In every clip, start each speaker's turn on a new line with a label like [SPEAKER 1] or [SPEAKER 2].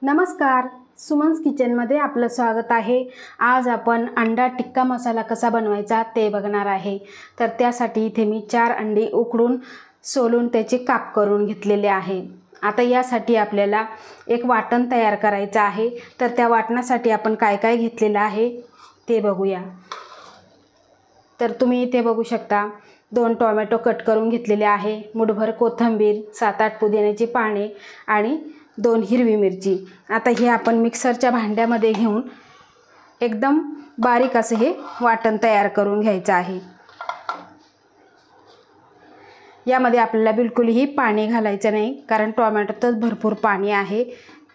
[SPEAKER 1] नमस्कार, सुमन्स किचनमध्ये आपलं स्वागत आहे। आज आपण अंडा टिक्का मसाला कसा बनवायचा ते बघणार आहे। तर त्यासाठी इथे मी 4 अंडी उकडून सोलून त्याचे काप करून घेतलेले आहे। आता यासाठी आपल्याला एक वाटण तयार करायचं आहे। तर त्या वाटणासाठी आपण काय काय घेतलेलं आहे ते बघूया। तर तुम्ही इथे बघू शकता 2 टोमॅटो कट करून घेतलेले आहे, मुठभर कोथिंबीर, 7-8 पुदिन्याची पाने आणि 2 हिरवी मिरची। आता हे आपण मिक्सरच्या भांड्यामध्ये घेऊन एकदम बारीक असं हे वाटण तयार करून घ्यायचं आहे। यामध्ये आपल्याला बिलकुलही पाणी घालायचं नाही, कारण टोमॅटोतच भरपूर पाणी आहे,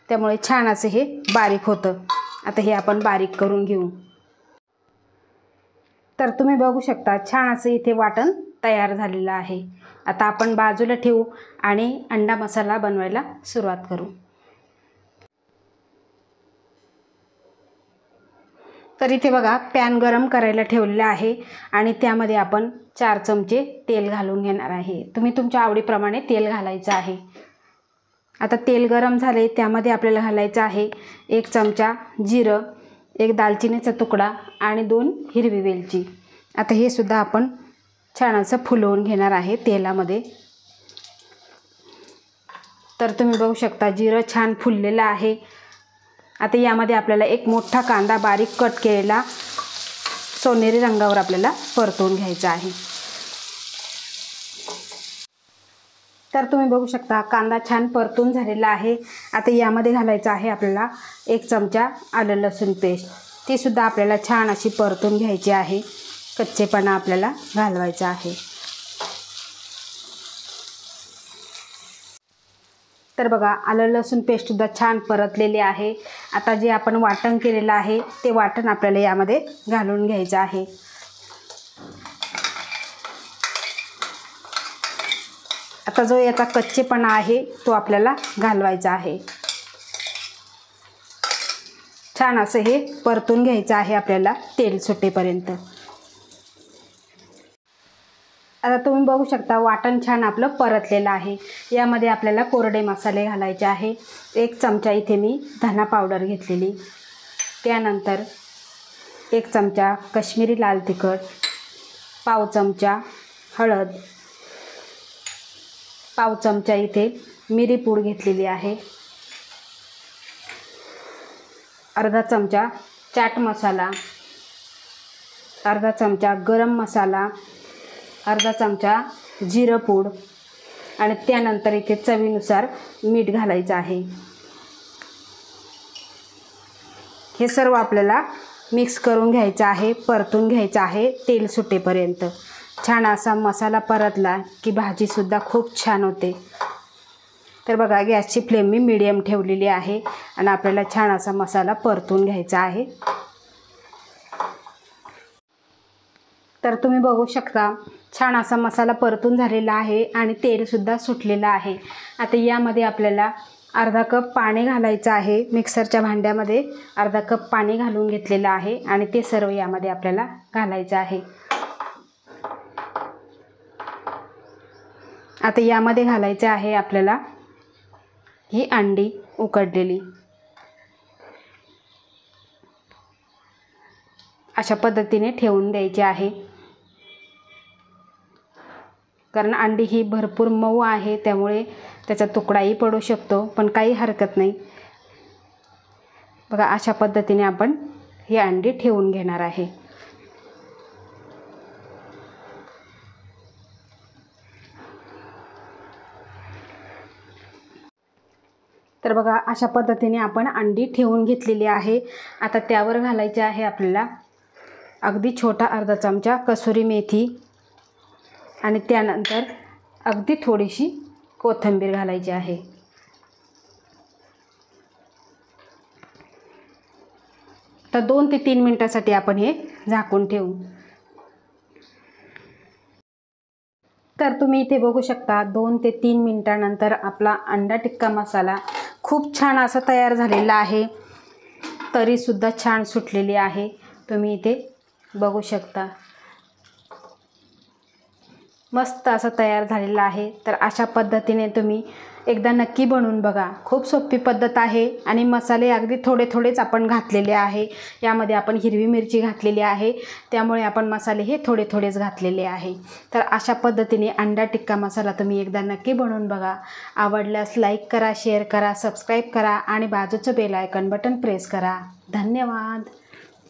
[SPEAKER 1] त्यामुळे छान असं हे बारीक होतं। आता हे आपण बारीक करून घेऊ। तर तुम्ही बघू शकता छान असं इथे वाटण तयार झालेलं आहे। आता आपण बाजूला ठेवू आणि अंडा मसाला बनवायला सुरुवात करू। तर इथे बघा पॅन गरम करायला ठेवलेला आहे आणि त्यामध्ये आपण 4 चमचे तेल घालून घेणार आहे। तुम्ही तुमच्या आवडीप्रमाणे तेल घालायचं आहे। आता तेल गरम झाले, त्यामध्ये आपल्याला घालायचं आहे 1 चमचा जिरं, 1 दालचिनीचा तुकडा आणि 2 हिरवी वेलची। आता हे सुद्धा आपण छान असं फुलवून घेणार आहे तेलामध्ये। तर तुम्ही बघू शकता जिरं छान फुललेलं आहे। आता यामध्ये आपल्याला एक मोठा कांदा बारीक कट केलेला सोनेरी रंगावर आपल्याला परतवून घ्यायचा आहे। तर तुम्ही बघू शकता कांदा छान परतून झालेला आहे। आता यामध्ये घालायचं आहे आपल्याला 1 चमचा आलं लसूण पेस्ट। ती सुद्धा आपल्याला छान अशी परतून घ्यायची आहे, कच्चेपणा आपल्याला घालवायचा आहे। तर बघा आलं लसूण पेस्ट सुद्धा छान परतलेली आहे। आता जे आपण वाटण केलेलं आहे ते वाटण आपल्याला यामध्ये घालून घ्यायचं आहे। आता जो याचा कच्चेपणा आहे तो आपल्याला घालवायचा आहे। छान असं हे परतून घ्यायचं आहे आपल्याला तेल सुटेपर्यंत। आता तुम्ही बघू शकता वाटण छान आपलं परतलेलं आहे। यामध्ये आपल्याला कोरडे मसाले घालायचे आहे। 1 चमचा इथे मी धना पावडर घेतलेली, त्यानंतर 1 चमचा काश्मीरी लाल तिखट, पाव चमचा हळद, पाव चमचा इथे मिरी पूड घेतलेली आहे, अर्धा चमचा चाट मसाला, अर्धा चमचा गरम मसाला, अर्धा चमचा जिरं पूड आणि त्यानंतर इथे चवीनुसार मीठ घालायचं आहे। हे सर्व आपल्याला मिक्स करून घ्यायचं आहे, परतून घ्यायचं आहे तेल सुटेपर्यंत। छान असा मसाला परतला की भाजी सुद्धा खूप छान होते। तर बघा गॅसची फ्लेम मी मीडियम ठेवलेली आहे आणि आपल्याला छान असा मसाला परतून घ्यायचा आहे। तर तुम्ही बघू शकता छान असा मसाला परतून झालेला आहे आणि तेल सुद्धा सुटलेलं आहे। आता यामध्ये आपल्याला अर्धा कप पाणी घालायचं आहे। मिक्सरच्या भांड्यामध्ये अर्धा कप पाणी घालून घेतलेलं आहे आणि ते सर्व यामध्ये आपल्याला घालायचं आहे। आता यामध्ये घालायचे आहे आपल्याला ही अंडी उकडलेली। अशा पद्धतीने ठेवून द्यायची आहे, कारण अंडी ही भरपूर मऊ आहे, त्यामुळे त्याचा तुकडाही पडू शकतो, पण काही हरकत नाही। बघा अशा पद्धतीने आपण ही अंडी ठेवून घेणार आहे। तर बघा अशा पद्धतीने आपण अंडी ठेवून घेतलेली आहे। आता त्यावर घालायचे आहे आपल्याला अगदी छोटा अर्धा चमचा कसुरी मेथी आणि त्यानंतर अगदी थोडीशी कोथिंबीर घालायची आहे। तर 2 ते 3 मिनिटांसाठी आपण हे झाकून ठेवू। तर तुम्ही इथे बघू शकता 2 ते 3 मिनिटांनंतर आपला अंडा टिक्का मसाला खूप छान असा तयार झालेला आहे। तरी सुद्धा छान सुटलेली आहे, तुम्ही इथे बघू शकता। मस्त असं तयार झालेलं आहे। तर अशा पद्धतीने तुम्ही एकदा नक्की बनवून बघा। खूप सोपी पद्धत आहे आणि मसाले अगदी थोडे थोडेच आपण घातलेले आहे। यामध्ये आपण हिरवी मिरची घातलेली आहे, त्यामुळे आपण मसाले हे थोडे थोडेच घातलेले आहे। तर अशा पद्धतीने अंडा टिक्का मसाला तुम्ही एकदा नक्की बनवून बघा। आवडल्यास लाईक करा, शेअर करा, सबस्क्राईब करा आणि बाजूचं बेल आयकॉन बटन प्रेस करा। धन्यवाद।